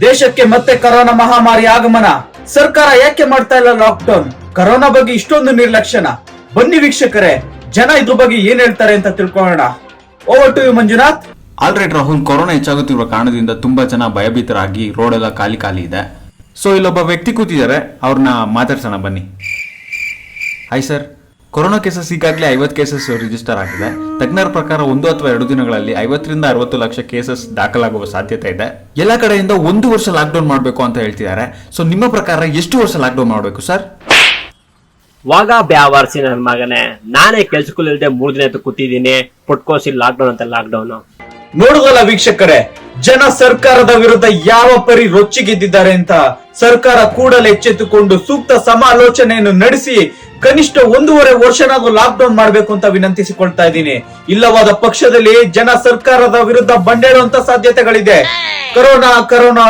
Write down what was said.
ದೇಶಕ್ಕೆ ಮತ್ತೆ ಕೊರೋನಾ ಮಹಾಮಾರಿ ಆಗಮನ. ಸರ್ಕಾರ ಯಾಕೆ ಮಾಡ್ತಾ ಇಲ್ಲ ಲಾಕ್ಡೌನ್? ಕೊರೋನಾ ಬಗ್ಗೆ ಇಷ್ಟೊಂದು ನಿರ್ಲಕ್ಷ್ಯನ? ಬನ್ನಿ ವೀಕ್ಷಕರೇ, ಜನ ಇದ್ರ ಬಗ್ಗೆ ಏನ್ ಹೇಳ್ತಾರೆ ಅಂತ ತಿಳ್ಕೊಳ್ಳೋಣ. Over to you Manjunath. Alright Rahul, corona ಹೆಚ್ಚಾಗುತ್ತಿರುವ ಕಾರಣದಿಂದ ತುಂಬಾ ಜನ ಭಯಭೀತರಾಗಿ ರೋಡ್ ಎಲ್ಲ ಖಾಲಿ ಇದೆ. ಸೊ ಇಲ್ಲೊಬ್ಬ ವ್ಯಕ್ತಿ ಕೂತಿದ್ದಾರೆ, ಅವ್ರನ್ನ ಮಾತಾಡ್ಸೋಣ ಬನ್ನಿ. ಹಾಯ್ ಸರ್, ಕೊರೋನಾ ಕೇಸಸ್ ಈಗಾಗಲೇ 50 ಕೇಸಸ್ ರಿಜಿಸ್ಟರ್ ಆಗಿದೆ. ತಜ್ಞರ ಪ್ರಕಾರ 1 ಅಥವಾ 2 ದಿನಗಳಲ್ಲಿ 50ರಿಂದ 60 ಲಕ್ಷ ಕೇಸಸ್ ದಾಖಲಾಗುವ ಸಾಧ್ಯತೆ ಇದೆ. ಎಲ್ಲ ಕಡೆಯಿಂದ 1 ವರ್ಷ ಲಾಕ್ಡೌನ್ ಮಾಡಬೇಕು ಅಂತ ಹೇಳ್ತಿದ್ದಾರೆ. ಸೊ ನಿಮ್ಮ ಪ್ರಕಾರ ಎಷ್ಟು ವರ್ಷ ಲಾಕ್ಡೌನ್ ಮಾಡಬೇಕು ಸರ್? ವಾಗ ಬ್ಯಾವರ್ಸಿ ನನ್ನ ಮಗನೇ, ನಾನೇ ಕೆಲ್ಸಕ್ಕೂ 3 ದಿನ ಕೂತಿದ್ದೀನಿ. ಪುಟ್ಕೋಸಿ ಲಾಕ್ಡೌನ್ ಅಂತ ಲಾಕ್ಡೌನ್. ನೋಡುದಲ್ಲ ವೀಕ್ಷಕರೇ, ಜನ ಸರ್ಕಾರದ ವಿರುದ್ಧ ಯಾವ ಪರಿ ರೊಚ್ಚಿಗೆದ್ದಿದ್ದಾರೆ ಅಂತ. ಸರ್ಕಾರ ಕೂಡಲೇ ಎಚ್ಚೆತ್ತುಕೊಂಡು ಸೂಕ್ತ ಸಮಾಲೋಚನೆಯನ್ನು ನಡೆಸಿ ಕನಿಷ್ಠ 1.5 ವರ್ಷನಾದ್ರೂ ಲಾಕ್ಡೌನ್ ಮಾಡಬೇಕು ಅಂತ ವಿನಂತಿಸಿಕೊಳ್ತಾ ಇದ್ದೀನಿ. ಇಲ್ಲವಾದ ಪಕ್ಷದಲ್ಲಿ ಜನ ಸರ್ಕಾರದ ವಿರುದ್ಧ ಬಂಡೇಳುವಂತ ಸಾಧ್ಯತೆಗಳಿದೆ. Corona corona